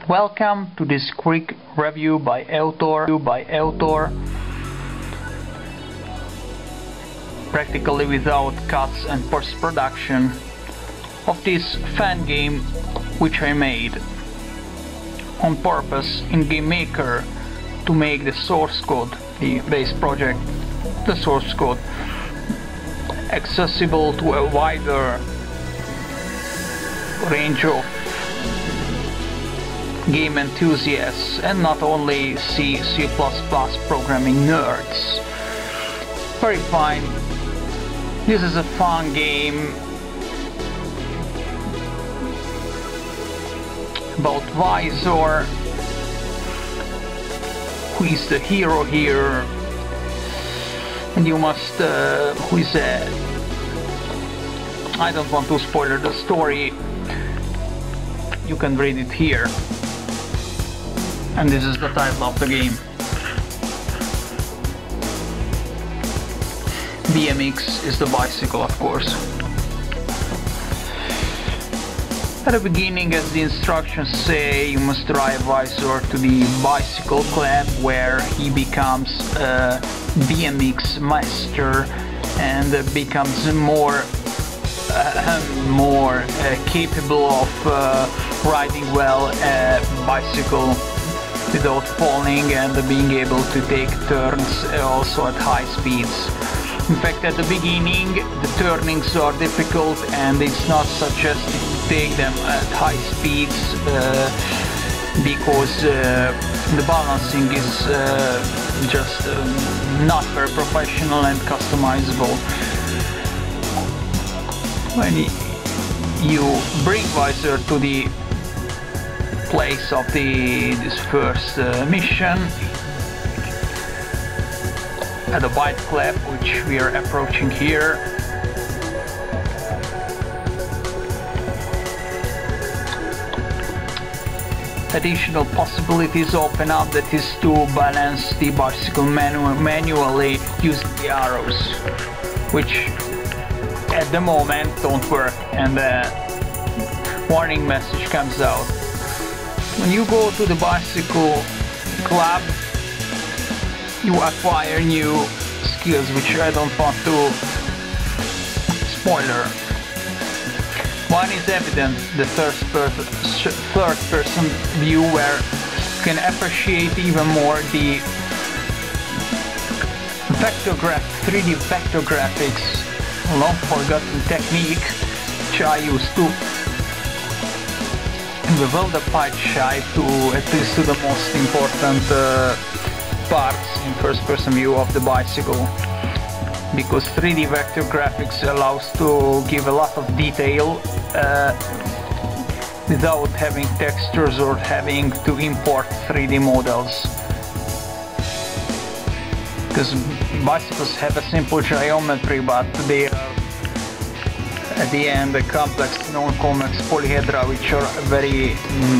Welcome to this quick review by author, practically without cuts and post-production, of this fan game which I made on purpose in Game Maker to make the source code, the base project, the source code, accessible to a wider range of game enthusiasts and not only C++ programming nerds. Very fine. This is a fun game about Visor, who is the hero here, and you must who is I don't want to spoil the story, you can read it here. And this is the title of the game. BMX is the bicycle, of course. At the beginning, as the instructions say, you must drive Visor to the bicycle club where he becomes a BMX master and becomes more capable of riding well a bicycle without falling and being able to take turns also at high speeds. In fact, at the beginning the turnings are difficult and it's not suggested to take them at high speeds because the balancing is just not very professional and customizable. When you bring Visor to the place of this first mission at the bike club, which we are approaching here, additional possibilities open up, that is to balance the bicycle manually using the arrows, which at the moment don't work, and a warning message comes out. When you go to the bicycle club, you acquire new skills, which I don't want to spoiler. One is evident, the third person view, where you can appreciate even more the 3D vector graphics, a long forgotten technique which I used to reveal the pie chart to at least to the most important parts in first-person view of the bicycle, because 3D vector graphics allows to give a lot of detail without having textures or having to import 3D models. Because bicycles have a simple geometry, but they are at the end a complex non-convex polyhedra which are very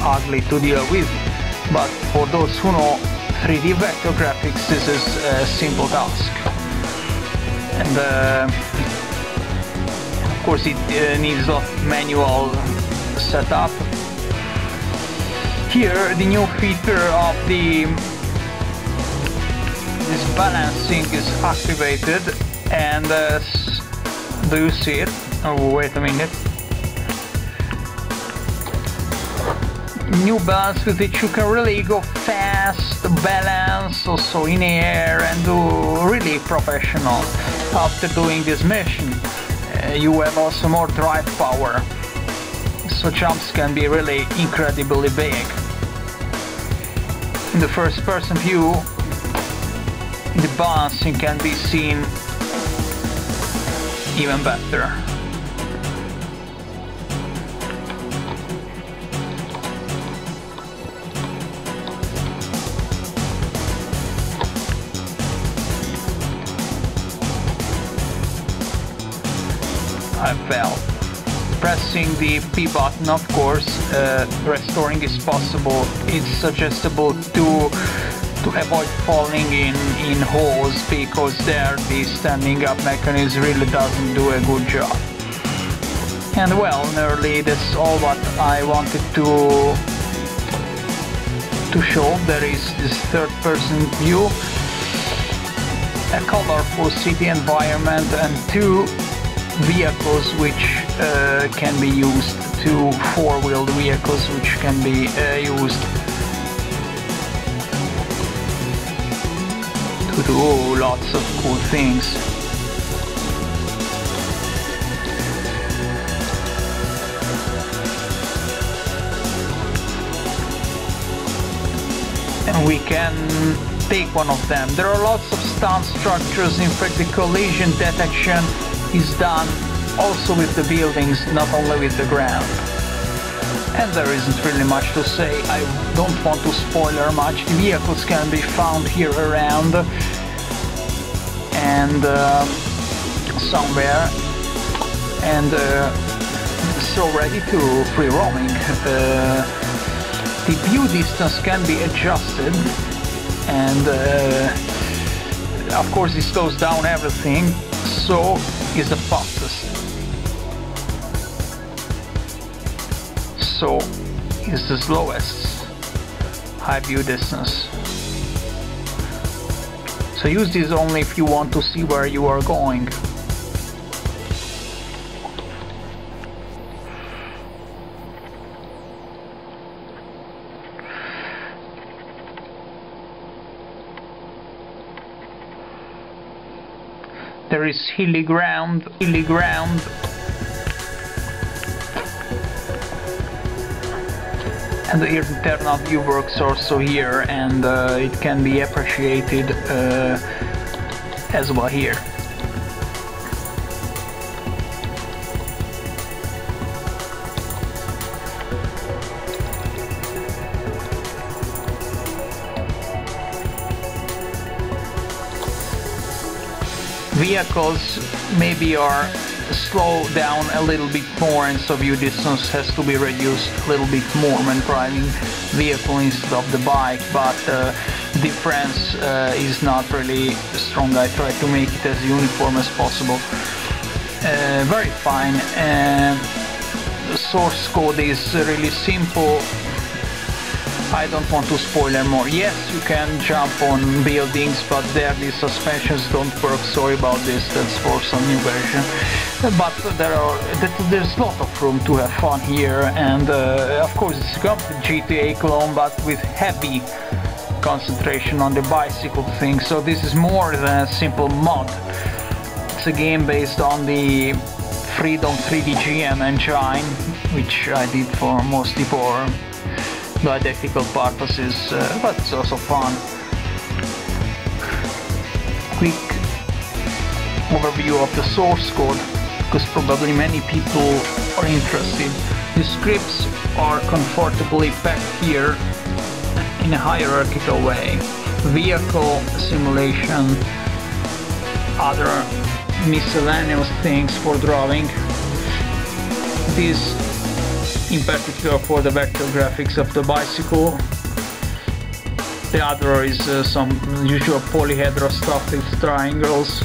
ugly to deal with. But for those who know 3D vector graphics, this is a simple task. And of course it needs a lot of manual setup. Here the new feature of this balancing is activated, and do you see it? Oh, wait a minute. New balance with which you can really go fast, balance also in air, and do really professional. After doing this mission, you have also more drive power, so jumps can be really incredibly big. In the first person view, the balancing can be seen even better. I fell. Pressing the P button, of course, restoring is possible. It's suggestible to avoid falling in holes, because there the standing up mechanism really doesn't do a good job. And well, nearly that's all what I wanted to to show. There is this third-person view, a colorful city environment, and two vehicles which can be used, two four-wheeled vehicles which can be used to do lots of cool things. And we can take one of them. There are lots of stunt structures. In fact, the collision detection is done also with the buildings, not only with the ground. And there isn't really much to say. I don't want to spoiler much. The vehicles can be found here around and somewhere, and so ready to free roaming. The view distance can be adjusted, and of course it slows down everything, so is the fastest. So is the slowest high view distance. So use this only if you want to see where you are going. There is hilly ground, and the internal view works also here, and it can be appreciated as well here. Vehicles maybe are slowed down a little bit more, and so view distance has to be reduced a little bit more when driving vehicle instead of the bike, but difference is not really strong. I try to make it as uniform as possible. Very fine. The source code is really simple. I don't want to spoiler more. Yes, you can jump on buildings, but there the suspensions don't work. Sorry about this, that's for some new version. But there's a lot of room to have fun here, and of course it's a complete GTA clone, but with heavy concentration on the bicycle thing. So this is more than a simple mod. It's a game based on the Freedom 3D GM engine, which I did for mostly for didactical purposes, but it's also fun. Quick overview of the source code, because probably many people are interested. The scripts are comfortably packed here in a hierarchical way. Vehicle simulation, other miscellaneous things for drawing. This in particular for the vector graphics of the bicycle. The other is some usual polyhedral stuff with triangles,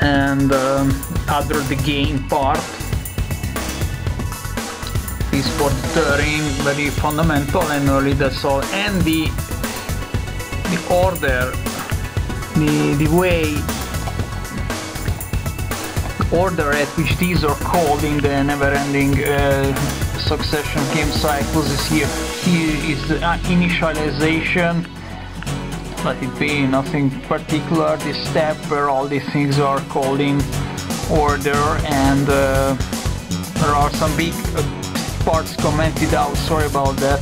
and other the game part is for the terrain, very fundamental and early, that's all. And the order, the way order at which these are called in the never-ending succession game cycles is here. Here is the initialization, let it be nothing particular, the step where all these things are called in order, and there are some big parts commented out, sorry about that.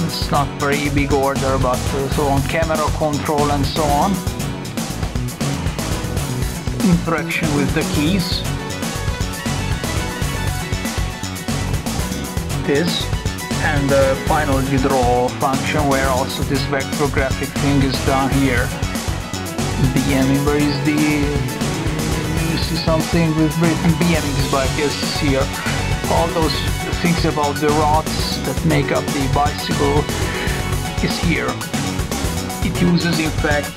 It's not very big order, but so on, camera control and so on. Interaction with the keys. This, and the final draw function where also this vector graphic thing is done here. Where is the, you see something with BMX bike, yes, it's here. All those things about the rods that make up the bicycle is here. It uses in fact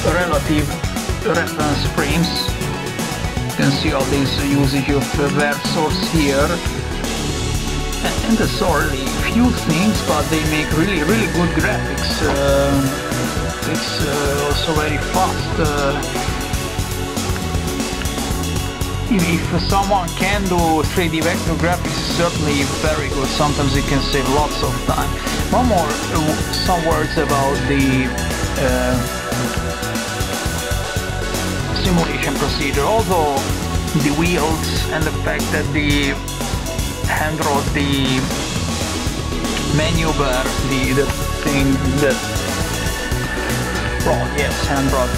relative reference frames. You can see all this usage of the verb source here. And there's only few things, but they make really good graphics. It's also very fast. If someone can do 3D vector graphics, it's certainly very good. Sometimes it can save lots of time. Some words about the simulation procedure. Although the wheels and the fact that the hand rod, the menu bar, the thing that rod, yes, hand rod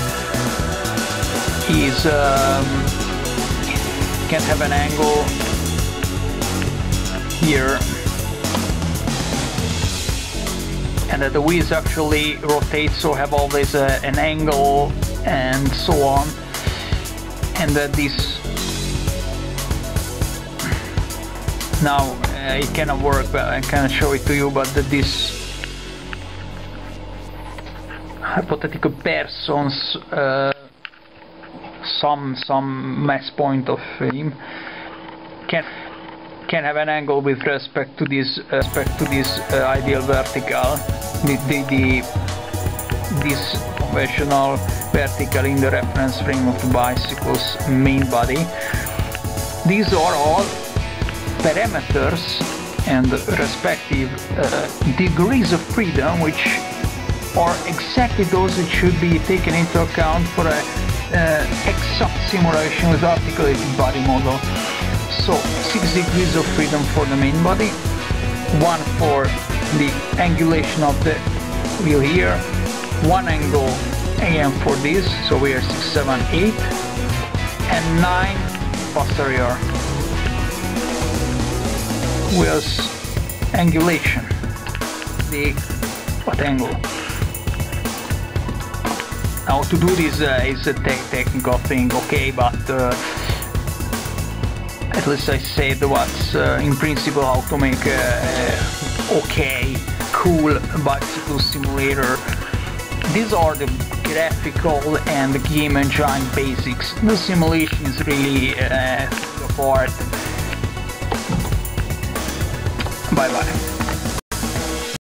is can have an angle here, and that the wheels actually rotate, so have always an angle and so on, and that this now it cannot work, but I cannot show it to you, but that this hypothetical persons some mass point of him can have an angle with respect to this ideal vertical, this conventional vertical in the reference frame of the bicycle's main body. These are all parameters and respective degrees of freedom, which are exactly those that should be taken into account for a exact simulation with articulated body model. So 6 degrees of freedom for the main body, 1 for the angulation of the wheel here, 1 angle AM for this, so we are 6, 7, 8, and 9 posterior wheels angulation. What angle? Now to do this is a technical thing, okay, but at least I said what's in principle how to make a okay, cool bicycle simulator. These are the graphical and the game engine basics. The simulation is really apart. Bye bye.